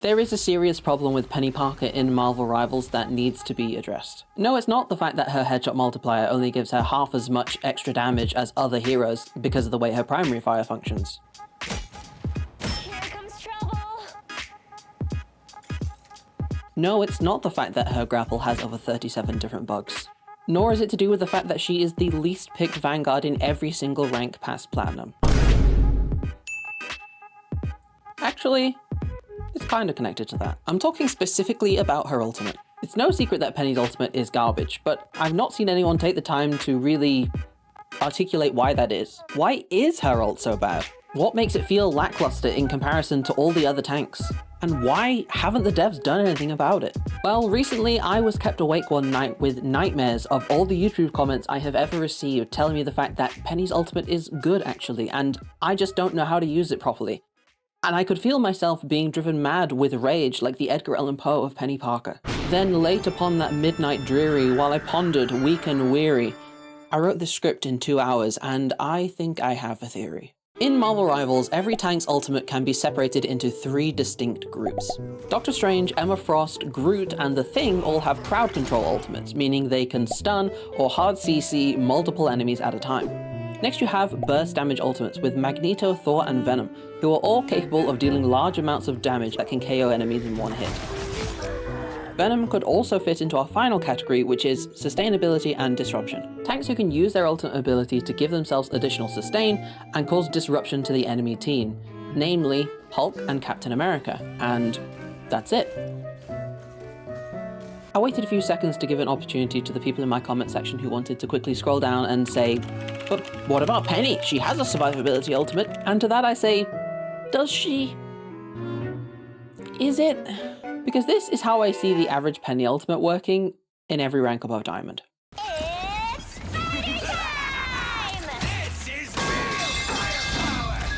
There is a serious problem with Peni Parker in Marvel Rivals that needs to be addressed. No, it's not the fact that her headshot multiplier only gives her half as much extra damage as other heroes because of the way her primary fire functions. Here comes trouble. No, it's not the fact that her grapple has over 37 different bugs. Nor is it to do with the fact that she is the least picked Vanguard in every single rank past Platinum. Actually, it's kinda connected to that. I'm talking specifically about her ultimate. It's no secret that Penny's ultimate is garbage, but I've not seen anyone take the time to really articulate why that is. Why is her ult so bad? What makes it feel lackluster in comparison to all the other tanks? And why haven't the devs done anything about it? Well, recently I was kept awake one night with nightmares of all the YouTube comments I have ever received telling me the fact that Penny's ultimate is good actually, and I just don't know how to use it properly. And I could feel myself being driven mad with rage like the Edgar Allan Poe of Peni Parker. Then late upon that midnight dreary, while I pondered, weak and weary, I wrote this script in 2 hours, and I think I have a theory. In Marvel Rivals, every tank's ultimate can be separated into 3 distinct groups. Doctor Strange, Emma Frost, Groot, and The Thing all have crowd control ultimates, meaning they can stun or hard CC multiple enemies at a time. Next you have burst damage ultimates with Magneto, Thor, and Venom, who are all capable of dealing large amounts of damage that can KO enemies in one hit. Venom could also fit into our final category, which is sustainability and disruption. Tanks who can use their ultimate ability to give themselves additional sustain and cause disruption to the enemy team, namely Hulk and Captain America, and that's it. I waited a few seconds to give an opportunity to the people in my comment section who wanted to quickly scroll down and say, but what about Penny? She has a survivability ultimate. And to that I say, does she? Is it? Because this is how I see the average Penny ultimate working in every rank above Diamond. It's party time! This is real firepower!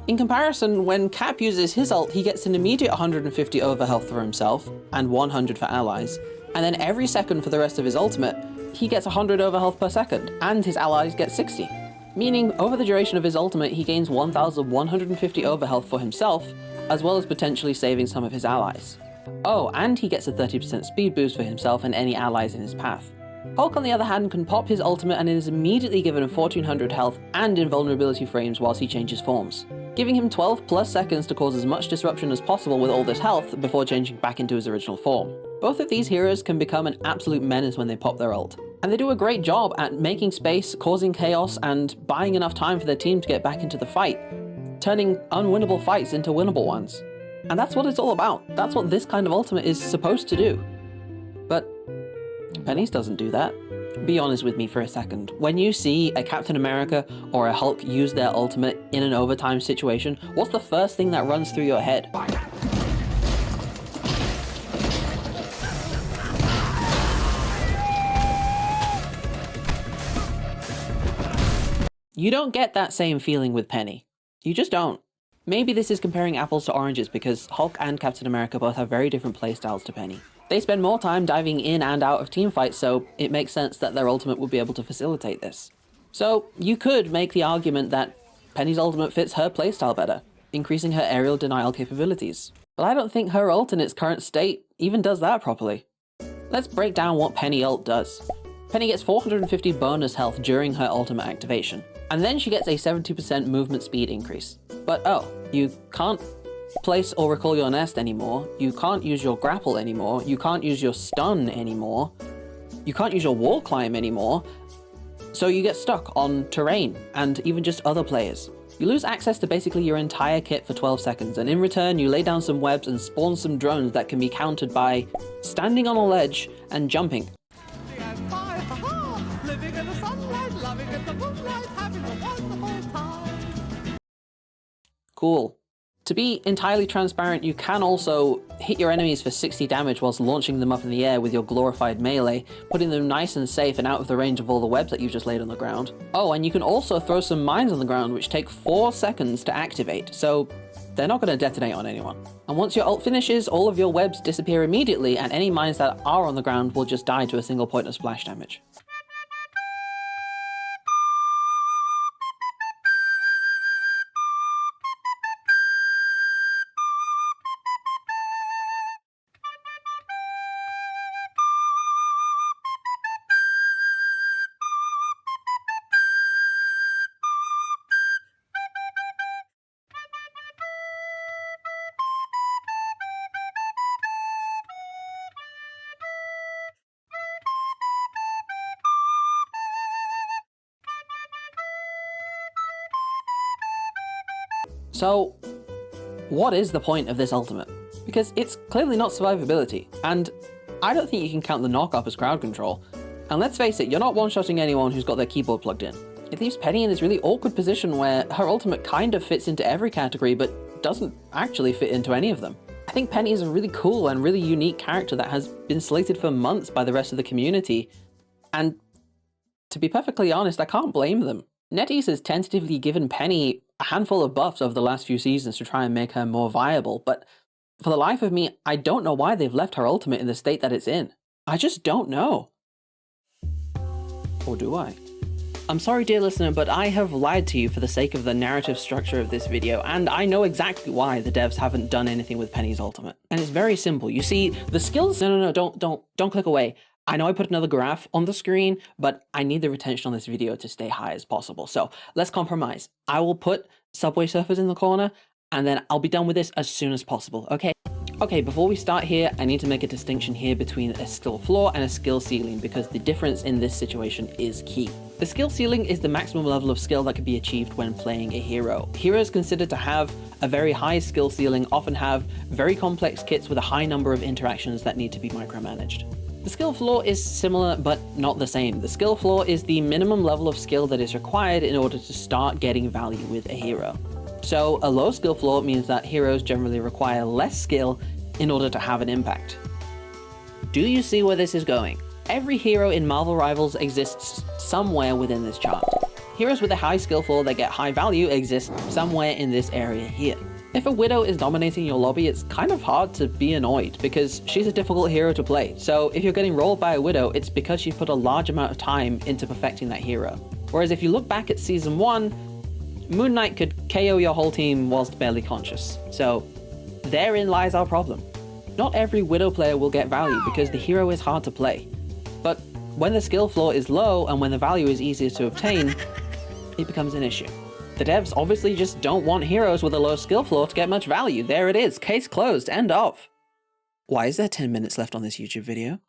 In comparison, when Cap uses his ult, he gets an immediate 150 overhealth for himself, and 100 for allies. And then every second for the rest of his ultimate, he gets 100 overhealth per second, and his allies get 60. Meaning, over the duration of his ultimate, he gains 1,150 overhealth for himself, as well as potentially saving some of his allies. Oh, and he gets a 30% speed boost for himself and any allies in his path. Hulk, on the other hand, can pop his ultimate and is immediately given 1400 health and invulnerability frames whilst he changes forms, giving him 12 plus seconds to cause as much disruption as possible with all this health before changing back into his original form. Both of these heroes can become an absolute menace when they pop their ult, and they do a great job at making space, causing chaos, and buying enough time for their team to get back into the fight, turning unwinnable fights into winnable ones. And that's what it's all about. That's what this kind of ultimate is supposed to do. But Penny's doesn't do that. Be honest with me for a second. When you see a Captain America or a Hulk use their ultimate in an overtime situation, what's the first thing that runs through your head? You don't get that same feeling with Penny. You just don't. Maybe this is comparing apples to oranges because Hulk and Captain America both have very different playstyles to Penny. They spend more time diving in and out of teamfights, so it makes sense that their ultimate would be able to facilitate this. So you could make the argument that Penny's ultimate fits her playstyle better, increasing her aerial denial capabilities. But I don't think her ult in its current state even does that properly. Let's break down what Penny ult does. Penny gets 450 bonus health during her ultimate activation, and then she gets a 70% movement speed increase. But oh, you can't place or recall your nest anymore, you can't use your grapple anymore, you can't use your stun anymore, you can't use your wall climb anymore, so you get stuck on terrain and even just other players. You lose access to basically your entire kit for 12 seconds, and in return you lay down some webs and spawn some drones that can be countered by standing on a ledge and jumping. Living in the sunlight, loving in the moonlight, having a wonderful time. Cool. To be entirely transparent, you can also hit your enemies for 60 damage whilst launching them up in the air with your glorified melee, putting them nice and safe and out of the range of all the webs that you've just laid on the ground. Oh, and you can also throw some mines on the ground which take 4 seconds to activate, so they're not going to detonate on anyone. And once your ult finishes, all of your webs disappear immediately and any mines that are on the ground will just die to a single point of splash damage. So, what is the point of this ultimate? Because it's clearly not survivability, and I don't think you can count the knock-up as crowd control. And let's face it, you're not one-shotting anyone who's got their keyboard plugged in. It leaves Penny in this really awkward position where her ultimate kind of fits into every category, but doesn't actually fit into any of them. I think Penny is a really cool and really unique character that has been slated for months by the rest of the community, and to be perfectly honest, I can't blame them. NetEase has tentatively given Penny a handful of buffs over the last few seasons to try and make her more viable, but for the life of me, I don't know why they've left her ultimate in the state that it's in. I just don't know. Or do I? I'm sorry, dear listener, but I have lied to you for the sake of the narrative structure of this video, and I know exactly why the devs haven't done anything with Penny's ultimate. And it's very simple. You see, the skills... No, don't click away. I know I put another graph on the screen, but I need the retention on this video to stay high as possible. So let's compromise. I will put Subway Surfers in the corner, and then I'll be done with this as soon as possible, okay? Okay, before we start here, I need to make a distinction here between a skill floor and a skill ceiling, because the difference in this situation is key. The skill ceiling is the maximum level of skill that can be achieved when playing a hero. Heroes considered to have a very high skill ceiling often have very complex kits with a high number of interactions that need to be micromanaged. The skill floor is similar, but not the same. The skill floor is the minimum level of skill that is required in order to start getting value with a hero. So a low skill floor means that heroes generally require less skill in order to have an impact. Do you see where this is going? Every hero in Marvel Rivals exists somewhere within this chart. Heroes with a high skill floor that get high value exist somewhere in this area here. If a Widow is dominating your lobby, it's kind of hard to be annoyed because she's a difficult hero to play. So if you're getting rolled by a Widow, it's because you've put a large amount of time into perfecting that hero. Whereas if you look back at Season 1, Moon Knight could KO your whole team whilst barely conscious. So therein lies our problem. Not every Widow player will get value because the hero is hard to play. But when the skill floor is low and when the value is easier to obtain, it becomes an issue. The devs obviously just don't want heroes with a low skill floor to get much value. There it is. Case closed. End of. Why is there 10 minutes left on this YouTube video?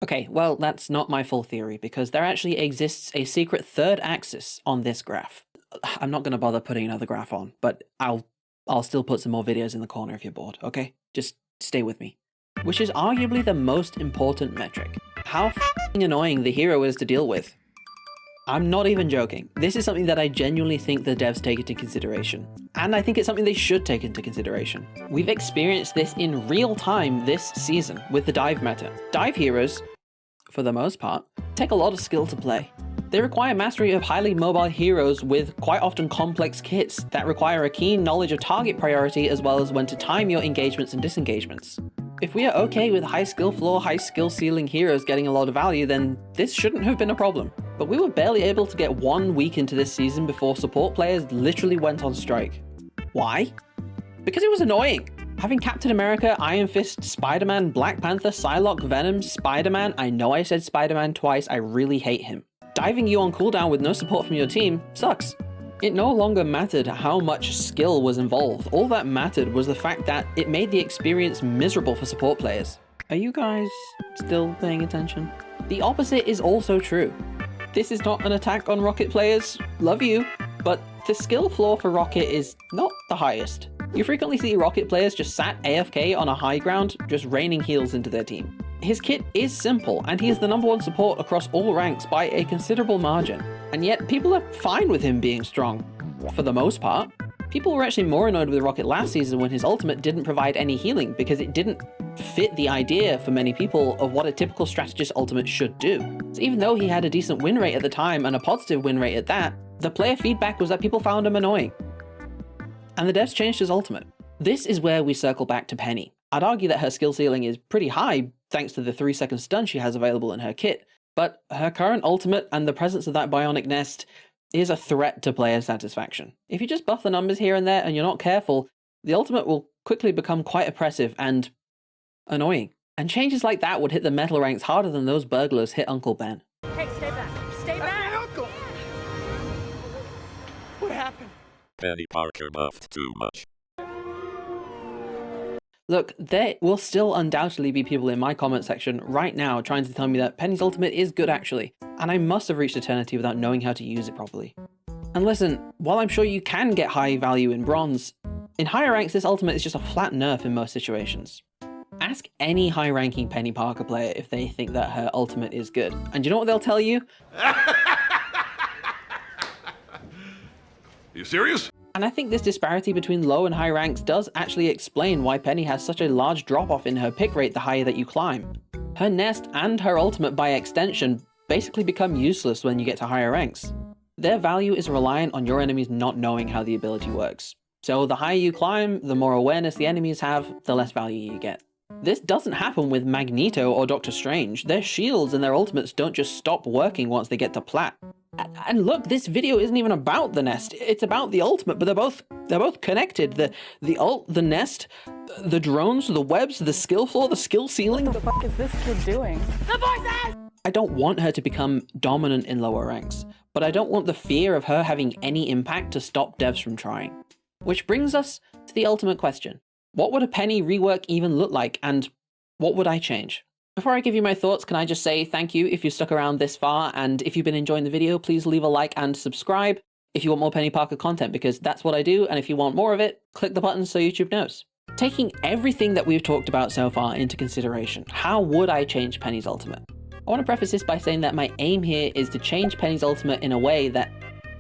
Okay, well, that's not my full theory because there actually exists a secret third axis on this graph. I'm not going to bother putting another graph on, but I'll still put some more videos in the corner if you're bored, okay? Just stay with me. Which is arguably the most important metric. How f***ing annoying the hero is to deal with. I'm not even joking. This is something that I genuinely think the devs take into consideration. And I think it's something they should take into consideration. We've experienced this in real time this season with the dive meta. Dive heroes, for the most part, take a lot of skill to play. They require mastery of highly mobile heroes with quite often complex kits that require a keen knowledge of target priority as well as when to time your engagements and disengagements. If we are okay with high skill floor, high skill ceiling heroes getting a lot of value, then this shouldn't have been a problem. But we were barely able to get 1 week into this season before support players literally went on strike. Why? Because it was annoying. Having Captain America, Iron Fist, Spider-Man, Black Panther, Psylocke, Venom, Spider-Man, I know I said Spider-Man twice, I really hate him. Diving you on cooldown with no support from your team sucks. It no longer mattered how much skill was involved. All that mattered was the fact that it made the experience miserable for support players. Are you guys still paying attention? The opposite is also true. This is not an attack on Rocket players, love you, but the skill floor for Rocket is not the highest. You frequently see Rocket players just sat AFK on a high ground, just raining heals into their team. His kit is simple, and he is the #1 support across all ranks by a considerable margin. And yet, people are fine with him being strong, for the most part. People were actually more annoyed with Rocket last season when his ultimate didn't provide any healing, because it didn't fit the idea for many people of what a typical strategist ultimate should do. So even though he had a decent win rate at the time, and a positive win rate at that, the player feedback was that people found him annoying. And the devs changed his ultimate. This is where we circle back to Penny. I'd argue that her skill ceiling is pretty high thanks to the 3-second stun she has available in her kit, but her current ultimate and the presence of that bionic nest is a threat to player satisfaction. If you just buff the numbers here and there and you're not careful, the ultimate will quickly become quite oppressive and annoying. And changes like that would hit the metal ranks harder than those burglars hit Uncle Ben. Hey, stay back. Stay back. Uncle. What happened? Peni Parker buffed too much. Look, there will still undoubtedly be people in my comment section right now trying to tell me that Penny's ultimate is good actually, and I must have reached eternity without knowing how to use it properly. And listen, while I'm sure you can get high value in bronze, in higher ranks this ultimate is just a flat nerf in most situations. Ask any high-ranking Peni Parker player if they think that her ultimate is good. And you know what they'll tell you? You serious? And I think this disparity between low and high ranks does actually explain why Peni has such a large drop-off in her pick rate the higher that you climb. Her nest and her ultimate by extension basically become useless when you get to higher ranks. Their value is reliant on your enemies not knowing how the ability works. So the higher you climb, the more awareness the enemies have, the less value you get. This doesn't happen with Magneto or Doctor Strange. Their shields and their ultimates don't just stop working once they get to plat. And look, this video isn't even about the nest. It's about the ultimate, but they're both connected. The ult, the nest, the drones, the webs, the skill floor, the skill ceiling. What the fuck is this kid doing? I don't want her to become dominant in lower ranks, but I don't want the fear of her having any impact to stop devs from trying. Which brings us to the ultimate question. What would a Peni rework even look like, and what would I change? Before I give you my thoughts, can I just say thank you if you stuck around this far, and if you've been enjoying the video, please leave a like and subscribe if you want more Peni Parker content, because that's what I do, and if you want more of it, click the button so YouTube knows. Taking everything that we've talked about so far into consideration, how would I change Peni's ultimate? I want to preface this by saying that my aim here is to change Peni's ultimate in a way that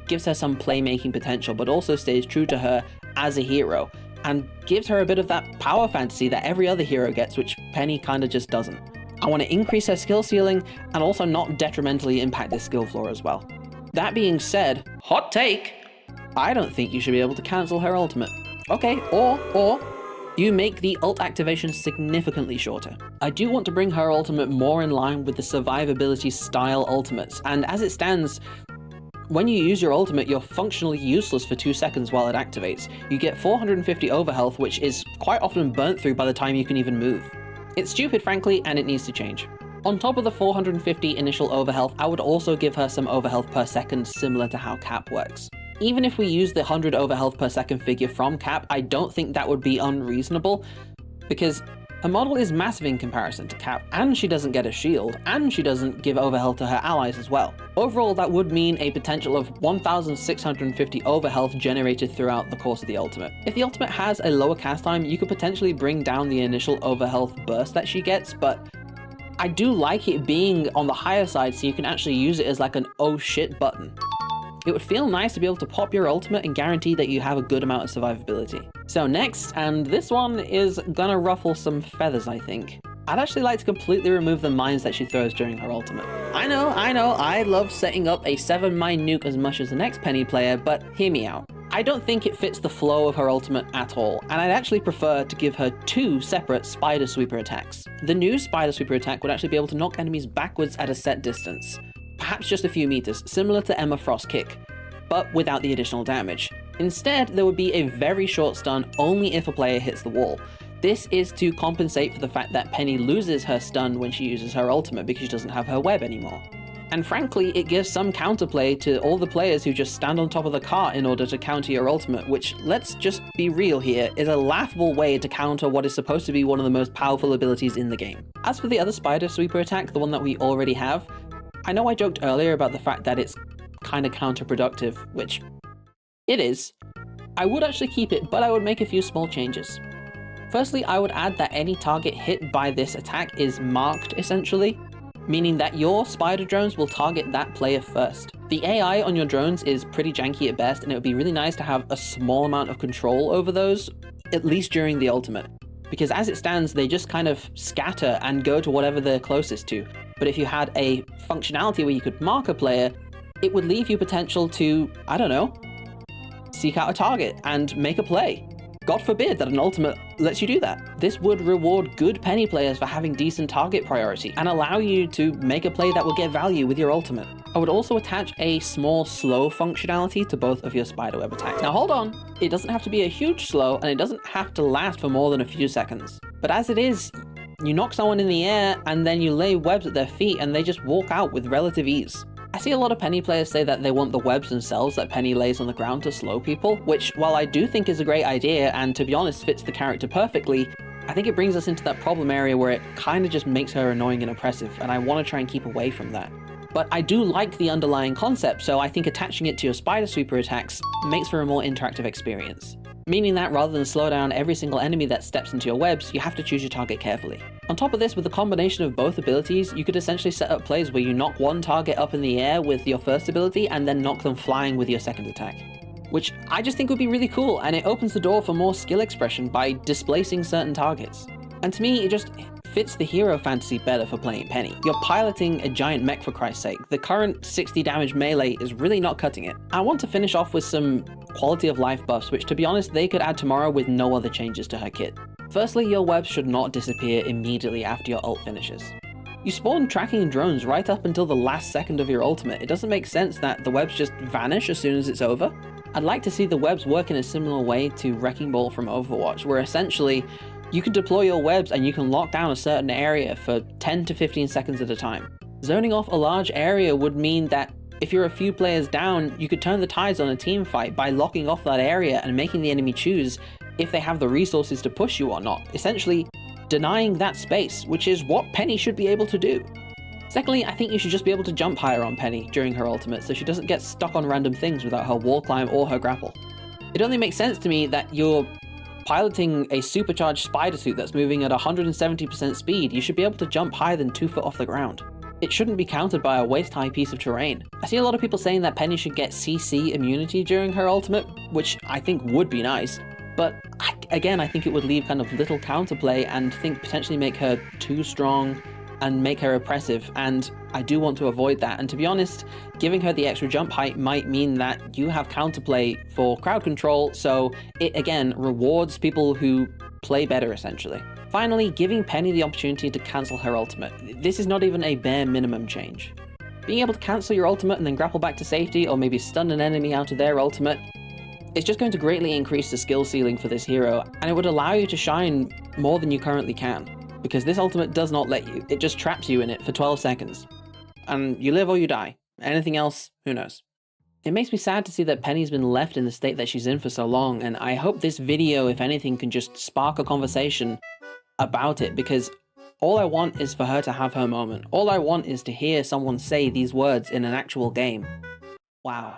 gives her some playmaking potential, but also stays true to her as a hero, and gives her a bit of that power fantasy that every other hero gets, which Peni kinda just doesn't. I want to increase her skill ceiling, and also not detrimentally impact this skill floor as well. That being said, hot take, I don't think you should be able to cancel her ultimate. Okay, or you make the ult activation significantly shorter. I do want to bring her ultimate more in line with the survivability style ultimates, and as it stands, when you use your ultimate, you're functionally useless for 2 seconds while it activates. You get 450 overhealth, which is quite often burnt through by the time you can even move. It's stupid, frankly, and it needs to change. On top of the 450 initial overhealth, I would also give her some overhealth per second similar to how Cap works. Even if we use the 100 overhealth per second figure from Cap, I don't think that would be unreasonable, because her model is massive in comparison to Cap, and she doesn't get a shield, and she doesn't give overhealth to her allies as well. Overall, that would mean a potential of 1,650 overhealth generated throughout the course of the ultimate. If the ultimate has a lower cast time, you could potentially bring down the initial overhealth burst that she gets, but I do like it being on the higher side so you can actually use it as like an oh shit button. It would feel nice to be able to pop your ultimate and guarantee that you have a good amount of survivability. So next, and this one is gonna ruffle some feathers, I think. I'd actually like to completely remove the mines that she throws during her ultimate. I know, I love setting up a 7-mine nuke as much as the next Peni player, but hear me out. I don't think it fits the flow of her ultimate at all, and I'd actually prefer to give her 2 separate Spider Sweeper attacks. The new Spider Sweeper attack would actually be able to knock enemies backwards at a set distance, perhaps just a few meters, similar to Emma Frost's kick, but without the additional damage. Instead, there would be a very short stun only if a player hits the wall. This is to compensate for the fact that Peni loses her stun when she uses her ultimate because she doesn't have her web anymore. And frankly, it gives some counterplay to all the players who just stand on top of the cart in order to counter your ultimate, which, let's just be real here, is a laughable way to counter what is supposed to be one of the most powerful abilities in the game. As for the other Spider Sweeper attack, the one that we already have, I know I joked earlier about the fact that it's kinda counterproductive, which it is. I would actually keep it, but I would make a few small changes. Firstly, I would add that any target hit by this attack is marked, essentially, meaning that your spider drones will target that player first. The AI on your drones is pretty janky at best, and it would be really nice to have a small amount of control over those, at least during the ultimate. Because as it stands, they just kind of scatter and go to whatever they're closest to. But if you had a functionality where you could mark a player, it would leave you potential to, I don't know, seek out a target and make a play. God forbid that an ultimate lets you do that. This would reward good Peni players for having decent target priority and allow you to make a play that will get value with your ultimate. I would also attach a small slow functionality to both of your spiderweb attacks. Now hold on, it doesn't have to be a huge slow and it doesn't have to last for more than a few seconds. But as it is, you knock someone in the air and then you lay webs at their feet and they just walk out with relative ease. I see a lot of Peni players say that they want the webs themselves that Peni lays on the ground to slow people, which, while I do think is a great idea and to be honest fits the character perfectly, I think it brings us into that problem area where it kind of just makes her annoying and oppressive, and I want to try and keep away from that. But I do like the underlying concept, so I think attaching it to your spider sweeper attacks makes for a more interactive experience. Meaning that rather than slow down every single enemy that steps into your webs, you have to choose your target carefully. On top of this, with the combination of both abilities, you could essentially set up plays where you knock one target up in the air with your first ability and then knock them flying with your second attack. Which I just think would be really cool, and it opens the door for more skill expression by displacing certain targets. And to me, it just fits the hero fantasy better for playing Penny. You're piloting a giant mech for Christ's sake. The current 60 damage melee is really not cutting it. I want to finish off with some quality of life buffs, which to be honest, they could add tomorrow with no other changes to her kit. Firstly, your webs should not disappear immediately after your ult finishes. You spawn tracking drones right up until the last second of your ultimate. It doesn't make sense that the webs just vanish as soon as it's over. I'd like to see the webs work in a similar way to Wrecking Ball from Overwatch, where essentially you can deploy your webs and you can lock down a certain area for 10 to 15 seconds at a time. Zoning off a large area would mean that if you're a few players down, you could turn the tides on a team fight by locking off that area and making the enemy choose if they have the resources to push you or not, essentially denying that space, which is what Penny should be able to do. Secondly, I think you should just be able to jump higher on Penny during her ultimate so she doesn't get stuck on random things without her wall climb or her grapple. It only makes sense to me that you're piloting a supercharged spider suit that's moving at 170% speed. You should be able to jump higher than 2 foot off the ground. It shouldn't be countered by a waist-high piece of terrain. I see a lot of people saying that Penny should get CC immunity during her ultimate, which I think would be nice, but again, I think it would leave kind of little counterplay and think potentially make her too strong and make her oppressive, and I do want to avoid that. And to be honest, giving her the extra jump height might mean that you have counterplay for crowd control, so it again rewards people who play better essentially. Finally, giving Penny the opportunity to cancel her ultimate. This is not even a bare minimum change. Being able to cancel your ultimate and then grapple back to safety, or maybe stun an enemy out of their ultimate, it's just going to greatly increase the skill ceiling for this hero, and it would allow you to shine more than you currently can. Because this ultimate does not let you, it just traps you in it for 12 seconds. And you live or you die. Anything else, who knows. It makes me sad to see that Penny's been left in the state that she's in for so long, and I hope this video, if anything, can just spark a conversation about it, because all I want is for her to have her moment. All I want is to hear someone say these words in an actual game. Wow,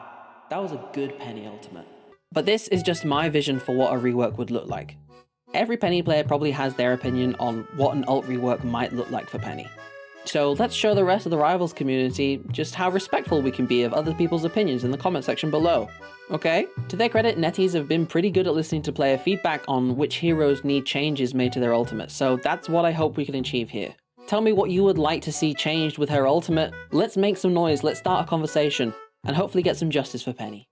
that was a good Penny ultimate. But this is just my vision for what a rework would look like. Every Penny player probably has their opinion on what an ult rework might look like for Penny. So let's show the rest of the Rivals community just how respectful we can be of other people's opinions in the comment section below. Okay? To their credit, netties have been pretty good at listening to player feedback on which heroes need changes made to their ultimate, so that's what I hope we can achieve here. Tell me what you would like to see changed with her ultimate, let's make some noise, let's start a conversation, and hopefully get some justice for Penny.